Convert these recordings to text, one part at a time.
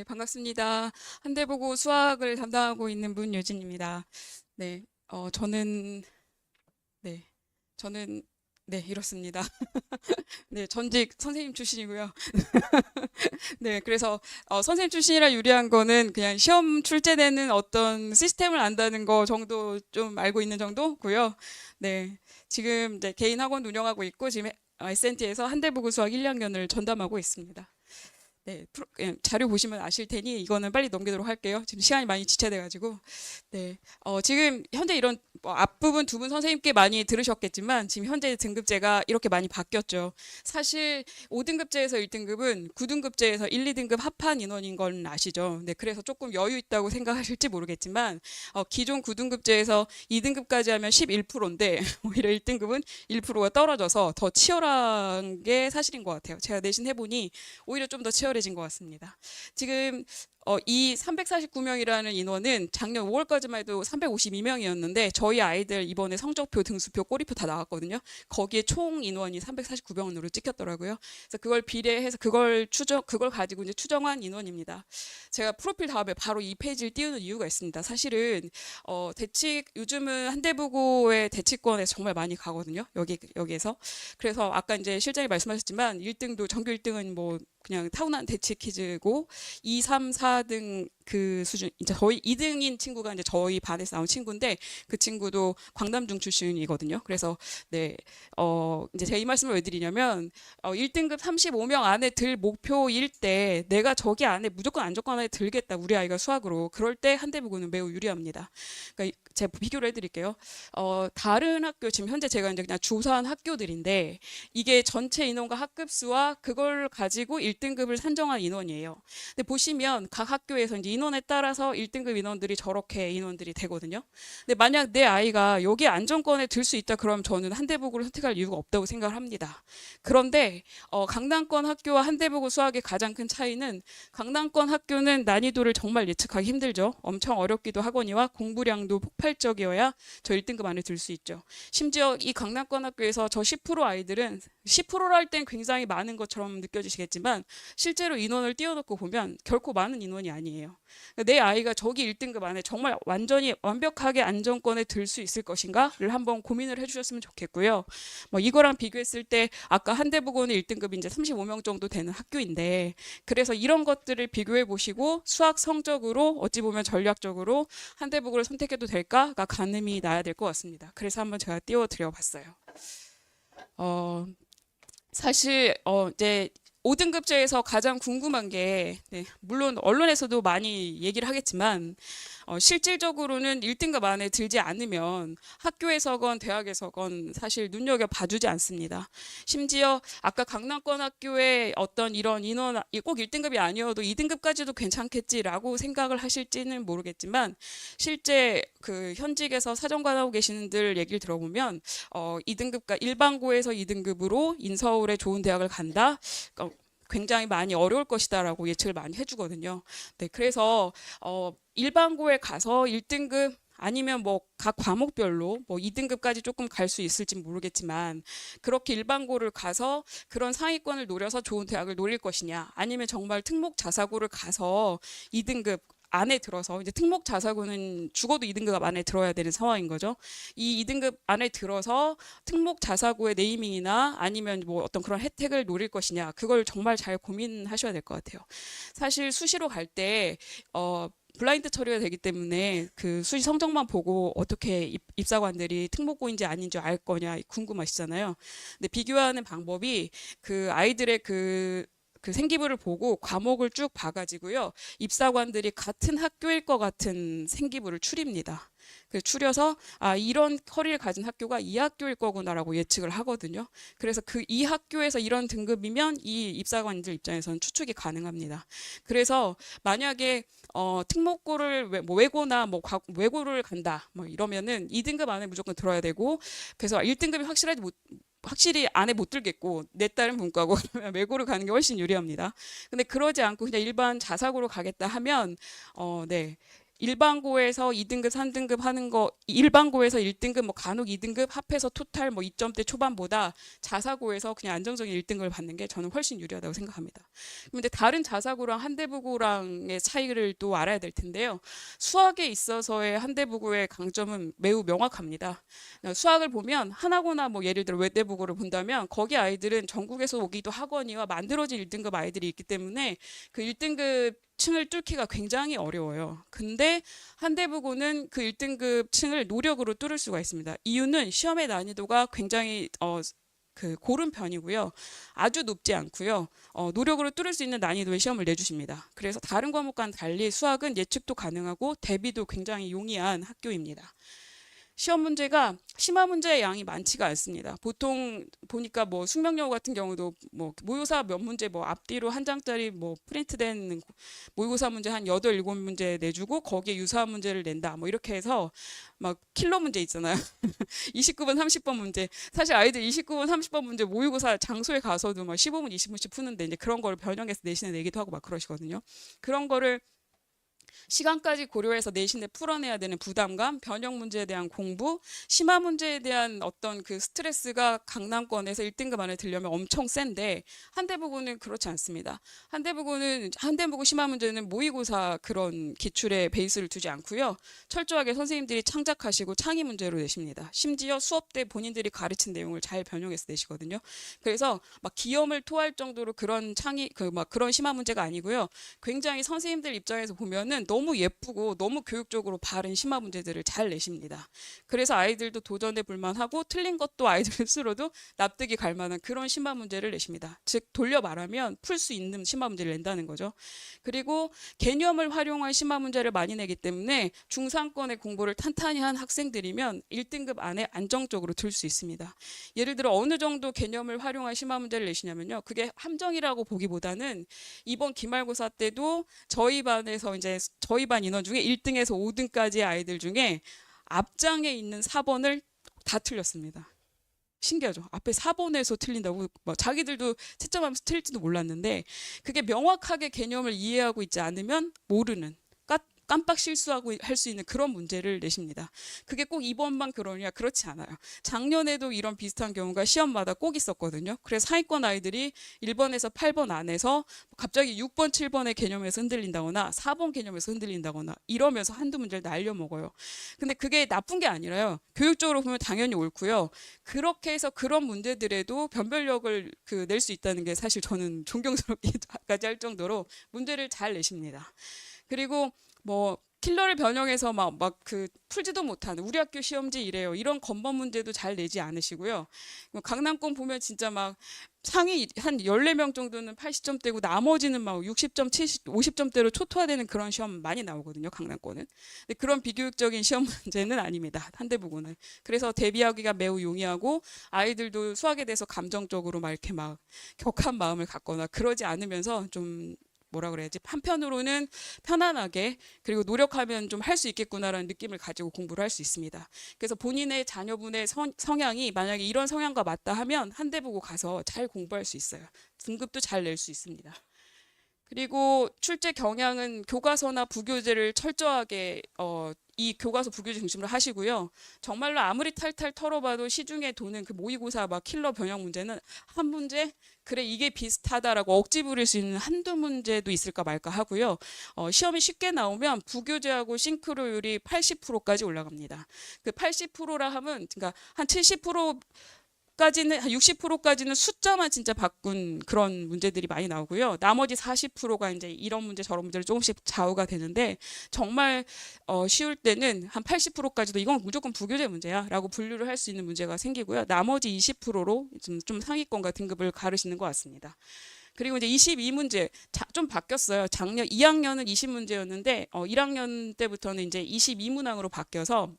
반갑습니다. 한대보고 수학을 담당하고 있는 문유진입니다. 네, 저는, 네, 저는, 네, 이렇습니다. 네, 전직 선생님 출신이고요. 네, 그래서, 선생님 출신이라 유리한 거는 그냥 시험 출제되는 어떤 시스템을 안다는 거 정도 좀 알고 있는 정도고요. 네, 지금 이제 개인 학원 운영하고 있고, 지금 SNT에서 한대보고 수학 1학년을 전담하고 있습니다. 네, 자료 보시면 아실 테니 이거는 빨리 넘기도록 할게요. 지금 시간이 많이 지체돼가지고. 네, 지금 현재 이런 뭐 앞부분 두 분 선생님께 많이 들으셨겠지만 지금 현재 등급제가 이렇게 많이 바뀌었죠. 사실 5등급제에서 1등급은 9등급제에서 1, 2등급 합한 인원인 건 아시죠? 네, 그래서 조금 여유 있다고 생각하실지 모르겠지만 기존 9등급제에서 2등급까지 하면 11%인데 오히려 1등급은 1%가 떨어져서 더 치열한 게 사실인 것 같아요. 제가 내신 해보니 오히려 좀 더 치열해진 것 같습니다. 지금 이 349명이라는 인원은 작년 5월까지만 해도 352명이었는데 저희 아이들 이번에 성적표, 등수표, 꼬리표 다 나왔거든요. 거기에 총 인원이 349명으로 찍혔더라고요. 그래서 그걸 비례해서 그걸 가지고 이제 추정한 인원입니다. 제가 프로필 다음에 바로 이 페이지를 띄우는 이유가 있습니다. 사실은 요즘은 한대부고의 대치권에서 정말 많이 가거든요. 여기에서. 그래서 아까 이제 실장님 말씀하셨지만 1등도 전교 1등은 뭐 그냥 타고난 대치 퀴즈고 2, 3, 4등 그 수준 이제 저희 2등인 친구가 이제 저희 반에서 나온 친구인데 그 친구도 광남중 출신이거든요. 그래서 네, 이제 제가 이 말씀을 왜 드리냐면 1등급 35명 안에 들 목표일 때 내가 저기 안에 무조건 안정권 안에 들겠다. 우리 아이가 수학으로 그럴 때 한대부고는 매우 유리합니다. 그러니까 제가 비교를 해드릴게요. 다른 학교 지금 현재 제가 이제 그냥 조사한 학교들인데 이게 전체 인원과 학급수와 그걸 가지고 1등급을 산정한 인원이에요. 근데 보시면 각 학교에서 이제 인원에 따라서 1등급 인원들이 저렇게 인원들이 되거든요. 근데 만약 내 아이가 여기 안정권에 들 수 있다 그러면 저는 한대보고를 선택할 이유가 없다고 생각을 합니다. 그런데 강남권 학교와 한대보고 수학의 가장 큰 차이는 강남권 학교는 난이도를 정말 예측하기 힘들죠. 엄청 어렵기도 하거니와 공부량도 폭발적이어야 저 1등급 안에 들 수 있죠. 심지어 이 강남권 학교에서 저 10% 아이들은 10%랄 땐 굉장히 많은 것처럼 느껴지시겠지만 실제로 인원을 띄워놓고 보면 결코 많은 인원이 아니에요. 내 아이가 저기 1등급 안에 정말 완전히 완벽하게 안정권에 들 수 있을 것인가를 한번 고민을 해주셨으면 좋겠고요. 뭐 이거랑 비교했을 때 아까 한대부고는 1등급이 이제 35명 정도 되는 학교인데 그래서 이런 것들을 비교해 보시고 수학 성적으로 어찌 보면 전략적으로 한대부고를 선택해도 될까가 가늠이 나야 될 것 같습니다. 그래서 한번 제가 띄워드려 봤어요. 어, 사실 이제 5등급제에서 가장 궁금한 게 물론 언론에서도 많이 얘기를 하겠지만 실질적으로는 1등급 안에 들지 않으면 학교에서건 대학에서건 사실 눈여겨봐주지 않습니다. 심지어 아까 강남권 학교의 어떤 이런 인원 꼭 1등급이 아니어도 2등급까지도 괜찮겠지라고 생각을 하실지는 모르겠지만 실제 그 현직에서 사정관 하고 계시는 분들 얘기를 들어보면 2등급과 일반고에서 2등급으로 인서울에 좋은 대학을 간다. 굉장히 많이 어려울 것이다라고 예측을 많이 해주거든요. 네, 그래서 일반고에 가서 1등급 아니면 뭐 각 과목별로 뭐 2등급까지 조금 갈 수 있을지 모르겠지만 그렇게 일반고를 가서 그런 상위권을 노려서 좋은 대학을 노릴 것이냐 아니면 정말 특목 자사고를 가서 2등급 안에 들어서 이제 특목 자사고는 죽어도 2등급 안에 들어야 되는 상황인 거죠. 이 2등급 안에 들어서 특목 자사고의 네이밍이나 아니면 뭐 어떤 그런 혜택을 노릴 것이냐 그걸 정말 잘 고민하셔야 될 것 같아요. 사실 수시로 갈 때 블라인드 처리가 되기 때문에 그 수시 성적만 보고 어떻게 입사관들이 특목고인지 아닌지 알 거냐 궁금하시잖아요. 근데 비교하는 방법이 그 아이들의 그 생기부를 보고 과목을 쭉 봐가지고요. 입사관들이 같은 학교일 것 같은 생기부를 추립니다. 그 추려서 이런 커리를 가진 학교가 이 학교일 거구나라고 예측을 하거든요. 그래서 그 이 학교에서 이런 등급이면 이 입사관들 입장에서는 추측이 가능합니다. 그래서 만약에 특목고를 뭐 외고나 뭐 외고를 간다 뭐 이러면은 2등급 안에 무조건 들어야 되고 그래서 1등급이 확실히 안에 못 들겠고 내 딸은 문과고 그러면 외고를 가는 게 훨씬 유리합니다. 근데 그러지 않고 그냥 일반 자사고로 가겠다 하면 네. 일반고에서 2등급, 3등급 하는 거, 일반고에서 1등급, 뭐 간혹 2등급 합해서 토탈 뭐 2점대 초반보다 자사고에서 그냥 안정적인 1등급을 받는 게 저는 훨씬 유리하다고 생각합니다. 근데 다른 자사고랑 한대부고랑의 차이를 또 알아야 될 텐데요. 수학에 있어서의 한대부고의 강점은 매우 명확합니다. 수학을 보면 하나고나 뭐 예를 들어 외대부고를 본다면 거기 아이들은 전국에서 오기도 학원이와 만들어진 1등급 아이들이 있기 때문에 그 1등급 층을 뚫기가 굉장히 어려워요. 근데 한대부고는 그 1등급 층을 노력으로 뚫을 수가 있습니다. 이유는 시험의 난이도가 굉장히 그 고른 편이고요. 아주 높지 않고요. 노력으로 뚫을 수 있는 난이도의 시험을 내주십니다. 그래서 다른 과목과는 달리 수학은 예측도 가능하고 대비도 굉장히 용이한 학교입니다. 시험 문제가 심화 문제의 양이 많지가 않습니다. 보통 보니까 뭐 숙명여고 같은 경우도 뭐 모의고사 몇 문제 뭐 앞뒤로 한 장짜리 뭐 프린트된 모의고사 문제 한 8, 7문제 내주고 거기에 유사한 문제를 낸다. 뭐 이렇게 해서 막 킬러 문제 있잖아요. 29번, 30번 문제. 사실 아이들 29번, 30번 문제 모의고사 장소에 가서도 막 15분, 20분씩 푸는데 이제 그런 거를 변형해서 내신에 내기도 하고 막 그러시거든요. 그런 거를 시간까지 고려해서 내신에 풀어내야 되는 부담감, 변형 문제에 대한 공부, 심화 문제에 대한 어떤 그 스트레스가 강남권에서 1등급 안에 들려면 엄청 센데 한대부고는 그렇지 않습니다. 한대부고 심화 문제는 모의고사 그런 기출에 베이스를 두지 않고요. 철저하게 선생님들이 창작하시고 창의 문제로 내십니다. 심지어 수업 때 본인들이 가르친 내용을 잘 변형해서 내시거든요. 그래서 막 기염을 토할 정도로 그런 창의 막 그런 심화 문제가 아니고요. 굉장히 선생님들 입장에서 보면은 너무 예쁘고 너무 교육적으로 바른 심화 문제들을 잘 내십니다. 그래서 아이들도 도전해 볼 만하고 틀린 것도 아이들 스스로도 납득이 갈 만한 그런 심화 문제를 내십니다. 즉 돌려 말하면 풀 수 있는 심화 문제를 낸다는 거죠. 그리고 개념을 활용한 심화 문제를 많이 내기 때문에 중상권의 공부를 탄탄히 한 학생들이면 1등급 안에 안정적으로 들 수 있습니다. 예를 들어 어느 정도 개념을 활용한 심화 문제를 내시냐면요. 그게 함정이라고 보기보다는 이번 기말고사 때도 저희 반에서 이제 저희 반 인원 중에 1등에서 5등까지의 아이들 중에 앞장에 있는 4번을 다 틀렸습니다. 신기하죠? 앞에 4번에서 틀린다고 뭐 자기들도 채점하면서 틀릴지도 몰랐는데 그게 명확하게 개념을 이해하고 있지 않으면 모르는 깜빡 실수하고 할 수 있는 그런 문제를 내십니다. 그게 꼭 이번만 그러냐? 그렇지 않아요. 작년에도 이런 비슷한 경우가 시험마다 꼭 있었거든요. 그래서 하위권 아이들이 1번에서 8번 안에서 갑자기 6번, 7번의 개념에서 흔들린다거나 4번 개념에서 흔들린다거나 이러면서 한두 문제를 날려먹어요. 근데 그게 나쁜 게 아니라요. 교육적으로 보면 당연히 옳고요. 그렇게 해서 그런 문제들에도 변별력을 낼 수 있다는 게 사실 저는 존경스럽게까지 할 정도로 문제를 잘 내십니다. 그리고 뭐 킬러를 변형해서 막 풀지도 못하는 우리 학교 시험지 이래요. 이런 건법 문제도 잘 내지 않으시고요. 강남권 보면 진짜 막 상위 한 14명 정도는 80점대고 나머지는 막 60점, 70, 50점대로 초토화되는 그런 시험 많이 나오거든요. 강남권은. 근데 그런 비교육적인 시험 문제는 아닙니다. 한대부고는. 그래서 대비하기가 매우 용이하고 아이들도 수학에 대해서 감정적으로 막 이렇게 막 격한 마음을 갖거나 그러지 않으면서 좀 뭐라 그래야지 한편으로는 편안하게 그리고 노력하면 좀 할 수 있겠구나라는 느낌을 가지고 공부를 할 수 있습니다. 그래서 본인의 자녀분의 성향이 만약에 이런 성향과 맞다 하면 한대부고 가서 잘 공부할 수 있어요. 등급도 잘 낼 수 있습니다. 그리고 출제 경향은 교과서나 부교재를 철저하게 이 교과서 부교재 중심으로 하시고요. 정말로 아무리 탈탈 털어봐도 시중에 도는 그 모의고사 막 킬러 변형 문제는 한 문제 그래 이게 비슷하다라고 억지 부릴 수 있는 한두 문제도 있을까 말까 하고요. 시험이 쉽게 나오면 부교재하고 싱크로율이 80%까지 올라갑니다. 그 80%라 하면 그러니까 한 70% 까지는 한 60%까지는 숫자만 진짜 바꾼 그런 문제들이 많이 나오고요. 나머지 40%가 이제 이런 문제 저런 문제를 조금씩 좌우가 되는데 정말 쉬울 때는 한 80%까지도 이건 무조건 부교재 문제야라고 분류를 할 수 있는 문제가 생기고요. 나머지 20%로 좀 상위권과 등급을 가르시는 것 같습니다. 그리고 이제 22문제 좀 바뀌었어요. 작년 2학년은 20문제였는데 1학년 때부터는 이제 22문항으로 바뀌어서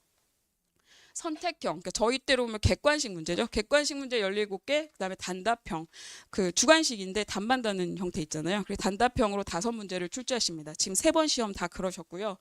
선택형, 그러니까 저희 때로 보면 객관식 문제죠. 객관식 문제 17개, 그다음에 단답형, 그 주관식인데 단만 다는 형태 있잖아요. 그래서 단답형으로 5문제를 출제하십니다. 지금 3번 시험 다 그러셨고요.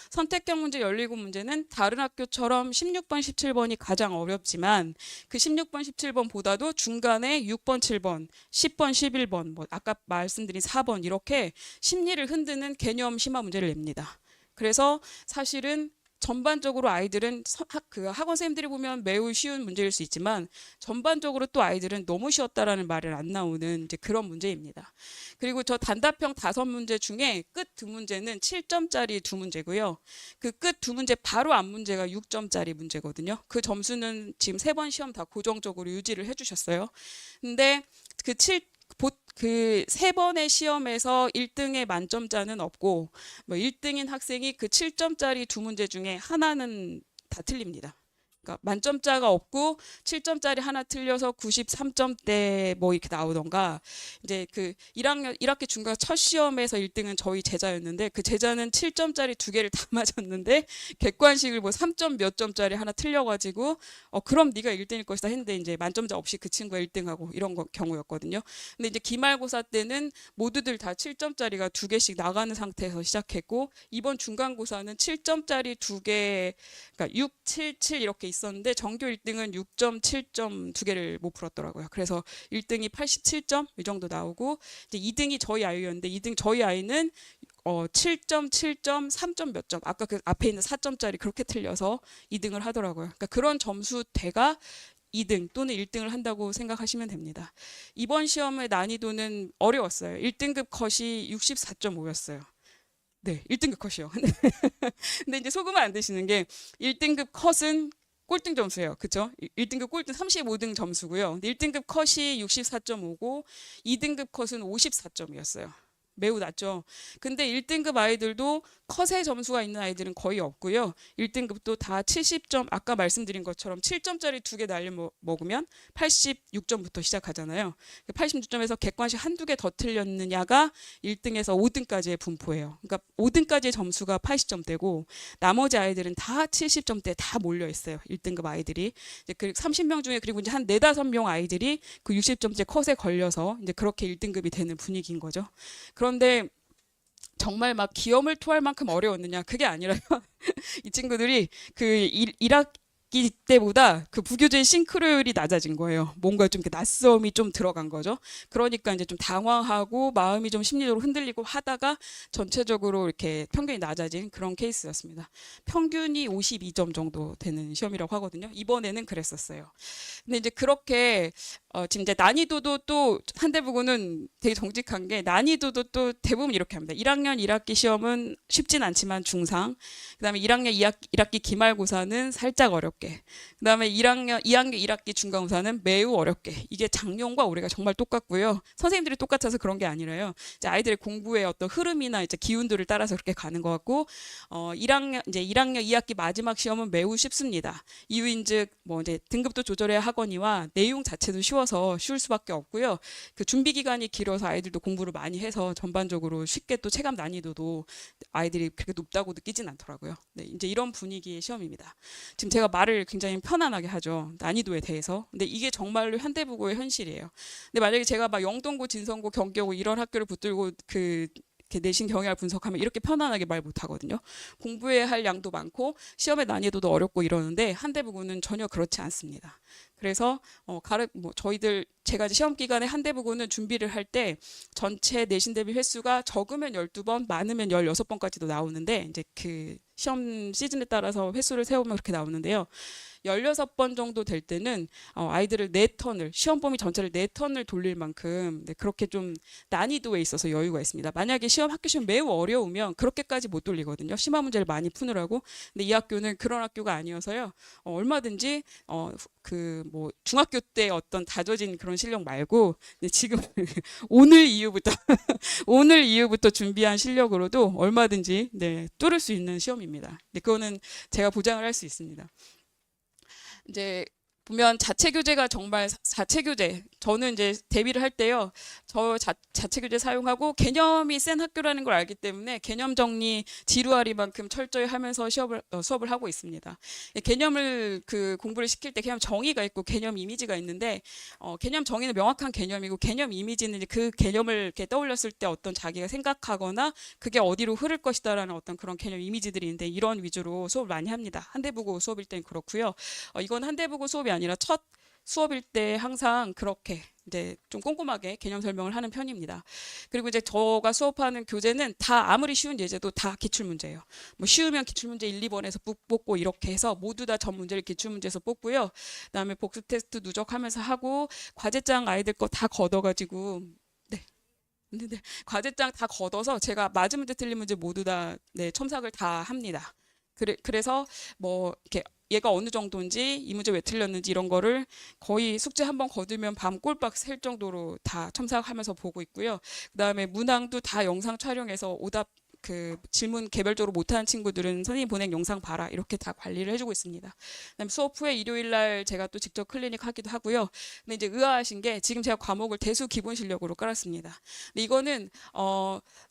선택형 문제 17문제는 다른 학교처럼 16번, 17번이 가장 어렵지만 그 16번, 17번보다도 중간에 6번, 7번, 10번, 11번, 뭐 아까 말씀드린 4번 이렇게 심리를 흔드는 개념 심화 문제를 냅니다. 그래서 사실은 전반적으로 아이들은 그 학원 선생님들이 보면 매우 쉬운 문제일 수 있지만 전반적으로 또 아이들은 너무 쉬웠다라는 말은 안 나오는 이제 그런 문제입니다. 그리고 저 단답형 5문제 중에 끝 2문제는 7점짜리 2문제고요. 그 끝 2문제 바로 앞 문제가 6점짜리 문제거든요. 그 점수는 지금 3번 시험 다 고정적으로 유지를 해주셨어요. 근데 그 3번의 시험에서 1등의 만점자는 없고 뭐 1등인 학생이 그 7점짜리 2문제 중에 하나는 다 틀립니다. 그러니까 만점자가 없고 7점짜리 하나 틀려서 93점대 뭐 이렇게 나오던가 이제 그 1학기 중간 첫 시험에서 1등은 저희 제자였는데 그 제자는 7점짜리 2개를 다 맞았는데 객관식을 뭐 3점 몇 점짜리 하나 틀려가지고 그럼 네가 1등일 것이다 했는데 이제 만점자 없이 그 친구가 1등하고 이런 경우였거든요. 근데 이제 기말고사 때는 모두들 다 7점짜리가 2개씩 나가는 상태에서 시작했고 이번 중간고사는 7점짜리 2개 그러니까 6, 7, 7 이렇게 있었는데 전교 1등은 6점, 7점 2개를 못 풀었더라고요. 그래서 1등이 87점 이 정도 나오고 이제 2등이 저희 아이였는데 2등 저희 아이는 7점, 7점, 3점 몇 점 아까 그 앞에 있는 4점짜리 그렇게 틀려서 2등을 하더라고요. 그러니까 그런 점수대가 2등 또는 1등을 한다고 생각하시면 됩니다. 이번 시험의 난이도는 어려웠어요. 1등급 컷이 64.5였어요. 네, 1등급 컷이요. 근데 이제 속으면 안 되시는 게 1등급 컷은 꼴등 점수예요. 그쵸? 1등급 꼴등 35등 점수고요. 근데 1등급 컷이 64.5고 2등급 컷은 54점이었어요. 매우 낮죠. 근데 1등급 아이들도 컷의 점수가 있는 아이들은 거의 없고요. 1등급도 다 70점, 아까 말씀드린 것처럼 7점짜리 2개 날려 먹으면 86점부터 시작하잖아요. 86점에서 객관식 한두 개 더 틀렸느냐가 1등에서 5등까지의 분포예요. 그러니까 5등까지의 점수가 80점대고 나머지 아이들은 다 70점대 다 몰려 있어요. 1등급 아이들이. 이제 그 30명 중에 그리고 이제 한 4, 5명 아이들이 그 60점대 컷에 걸려서 이제 그렇게 1등급이 되는 분위기인 거죠. 그런데 정말 막 기염을 토할 만큼 어려웠느냐? 그게 아니라요. 이 친구들이 그 1학기 때보다 그 부교재 싱크로율이 낮아진 거예요. 뭔가 좀 이렇게 낯섦이 좀 들어간 거죠. 그러니까 이제 좀 당황하고 마음이 좀 심리적으로 흔들리고 하다가 전체적으로 이렇게 평균이 낮아진 그런 케이스였습니다. 평균이 52점 정도 되는 시험이라고 하거든요. 이번에는 그랬었어요. 근데 이제 그렇게 지금 이제 난이도도 또 한대부고는 되게 정직한 게 난이도도 또 대부분 이렇게 합니다. 1학년 1학기 시험은 쉽진 않지만 중상, 그다음에 1학년 1학기 기말고사는 살짝 어렵게, 그다음에 2학년 1학기 중간고사는 매우 어렵게. 이게 작년과 올해가 정말 똑같고요. 선생님들이 똑같아서 그런 게 아니라요. 이제 아이들의 공부의 어떤 흐름이나 이제 기운들을 따라서 그렇게 가는 것 같고, 1학년 2학기 마지막 시험은 매우 쉽습니다. 이유인즉 뭐 이제 등급도 조절해야 하거니와 내용 자체도 쉬울 수밖에 없고요. 그 준비 기간이 길어서 아이들도 공부를 많이 해서 전반적으로 쉽게 또 체감 난이도도 아이들이 그렇게 높다고 느끼진 않더라고요. 네, 이제 이런 분위기의 시험입니다. 지금 제가 말을 굉장히 편안하게 하죠. 난이도에 대해서. 근데 이게 정말로 현대부고의 현실이에요. 근데 만약에 제가 막 영동고, 진성고, 경기고 이런 학교를 붙들고 이렇게 내신 경향을 분석하면 이렇게 편안하게 말 못하거든요. 공부해야 할 양도 많고 시험의 난이도도 어렵고 이러는데 한대부고는 전혀 그렇지 않습니다. 그래서 저희들 제가 이제 시험 기간에 한대부고는 준비를 할 때 전체 내신 대비 횟수가 적으면 12번, 많으면 16번까지도 나오는데 이제 그 시험 시즌에 따라서 횟수를 세우면 그렇게 나오는데요. 16번 정도 될 때는 아이들을 4턴을 시험 범위 전체를 4턴을 돌릴 만큼 그렇게 좀 난이도에 있어서 여유가 있습니다. 만약에 학교 시험 매우 어려우면 그렇게까지 못 돌리거든요. 심화 문제를 많이 푸느라고. 근데 이 학교는 그런 학교가 아니어서요. 얼마든지 뭐 중학교 때 어떤 다져진 그런 실력 말고 지금 오늘 이후부터 준비한 실력으로도 얼마든지 뚫을 수 있는 시험입니다. 그거는 제가 보장을 할 수 있습니다. 이제 보면 자체 교재가 정말 자체 교재. 저는 이제 대비를 할 때요. 자체 교재 사용하고 개념이 센 학교라는 걸 알기 때문에 개념 정리 지루하리만큼 철저히 하면서 수업을 하고 있습니다. 개념을 공부를 시킬 때 개념 정의가 있고 개념 이미지가 있는데 개념 정의는 명확한 개념이고 개념 이미지는 이제 그 개념을 이렇게 떠올렸을 때 어떤 자기가 생각하거나 그게 어디로 흐를 것이다라는 어떤 그런 개념 이미지들이 있는데 이런 위주로 수업을 많이 합니다. 한대부고 수업일 땐 그렇고요. 이건 한대부고 수업이 아니라 첫 수업일 때 항상 그렇게 이제 좀 꼼꼼하게 개념 설명을 하는 편입니다. 그리고 이제 저가 수업하는 교재는 다 아무리 쉬운 예제도 다 기출문제예요. 뭐 쉬우면 기출문제 1, 2번에서 뽑고 이렇게 해서 모두 다 전 문제를 기출문제에서 뽑고요. 그다음에 복습 테스트 누적하면서 하고 과제장 아이들 거 다 걷어가지고 네. 네. 과제장 다 걷어서 제가 맞은 문제 틀린 문제 모두 다 네, 첨삭을 다 합니다. 그래서 뭐 이렇게 얘가 어느 정도인지 이 문제 왜 틀렸는지 이런 거를 거의 숙제 한번 거두면 밤 꼴박 셀 정도로 다 첨삭하면서 보고 있고요. 그다음에 문항도 다 영상 촬영해서 오답 그 질문 개별적으로 못하는 친구들은 선생님 보낸 영상 봐라 이렇게 다 관리를 해주고 있습니다. 그다음에 수업 후에 일요일 날 제가 또 직접 클리닉 하기도 하고요. 근데 이제 의아하신 게 지금 제가 과목을 대수 기본 실력으로 깔았습니다. 근데 이거는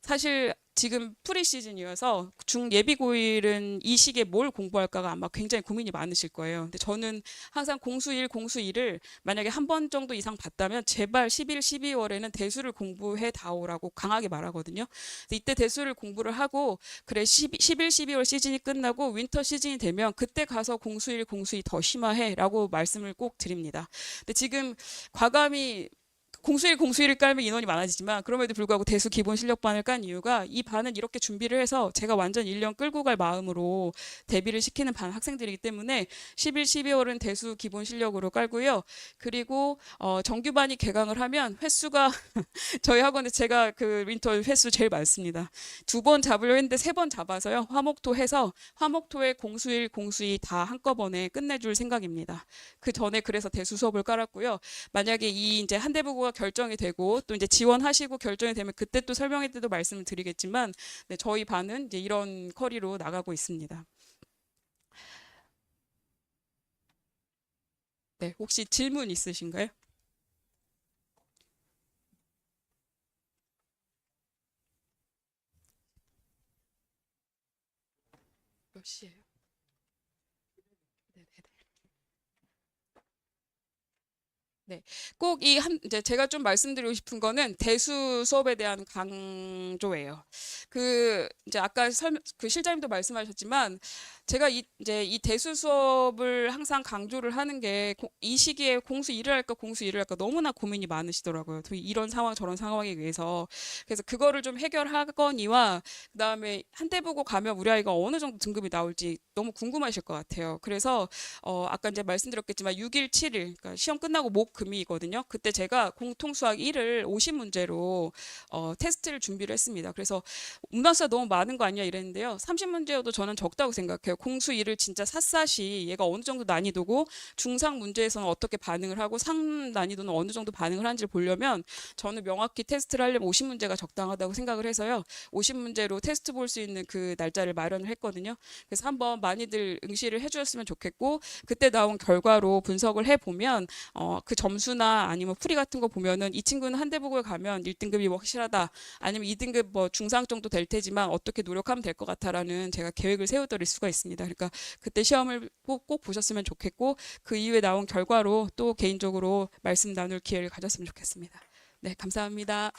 사실 지금 프리 시즌이어서 중 예비 고일은 이 시기에 뭘 공부할까가 아마 굉장히 고민이 많으실 거예요. 근데 저는 항상 공수 1, 공수 2를 만약에 한 번 정도 이상 봤다면 제발 11, 12월에는 대수를 공부해 다오라고 강하게 말하거든요. 이때 대수를 공부를 하고 그래 11, 12월 시즌이 끝나고 윈터 시즌이 되면 그때 가서 공수 1, 공수 2 더 심화해라고 말씀을 꼭 드립니다. 근데 지금 과감히 공수일을 깔면 인원이 많아지지만 그럼에도 불구하고 대수 기본 실력반을 깐 이유가 이 반은 이렇게 준비를 해서 제가 완전 1년 끌고 갈 마음으로 대비를 시키는 반 학생들이기 때문에 11, 12월은 대수 기본 실력으로 깔고요. 그리고 정규반이 개강을 하면 횟수가 저희 학원에 제가 그 윈터 횟수 제일 많습니다. 2번 잡으려 했는데 3번 잡아서요. 화목토 해서 화목토에 공수일, 공수이 다 한꺼번에 끝내줄 생각입니다. 그 전에 그래서 대수 수업을 깔았고요. 만약에 이 이제 한대부고가 결정이 되고 또 이제 지원하시고 결정이 되면 그때 또 설명회 때도 말씀을 드리겠지만 네, 저희 반은 이제 이런 커리로 나가고 있습니다. 네, 혹시 질문 있으신가요? 몇 시예요? 네, 네, 네. 네. 꼭 이제 제가 좀 말씀드리고 싶은 거는 대수 수업에 대한 강조예요. 이제 아까 그 실장님도 말씀하셨지만 제가 이제 이 대수 수업을 항상 강조를 하는 게 이 시기에 공수 1을 할까 공수 2를 할까 너무나 고민이 많으시더라고요. 이런 상황 저런 상황에 의해서. 그래서 그거를 좀 해결하거니와 그다음에 한대 보고 가면 우리 아이가 어느 정도 등급이 나올지 너무 궁금하실 것 같아요. 그래서 아까 이제 말씀드렸겠지만 6일, 7일, 그러니까 시험 끝나고 목, 금이거든요. 그때 제가 공통수학 1을 50문제로 테스트를 준비를 했습니다. 그래서 문항수가 너무 많은 거 아니야 이랬는데요. 30문제여도 저는 적다고 생각해요. 공수 1을 진짜 샅샅이 얘가 어느 정도 난이도고 중상 문제에서는 어떻게 반응을 하고 상 난이도는 어느 정도 반응을 하는지를 보려면 저는 명확히 테스트를 하려면 50문제가 적당하다고 생각을 해서요. 50문제로 테스트 볼 수 있는 그 날짜를 마련을 했거든요. 그래서 한번 많이들 응시를 해주셨으면 좋겠고 그때 나온 결과로 분석을 해보면 그 점수나 아니면 풀이 같은 거 보면은 이 친구는 한대복을 가면 1등급이 뭐 확실하다 아니면 2등급 뭐 중상 정도 될 테지만 어떻게 노력하면 될 것 같아라는 제가 계획을 세워드릴 수가 있습니다. 그러니까 그때 시험을 꼭 보셨으면 좋겠고 그 이후에 나온 결과로 또 개인적으로 말씀 나눌 기회를 가졌으면 좋겠습니다. 네, 감사합니다.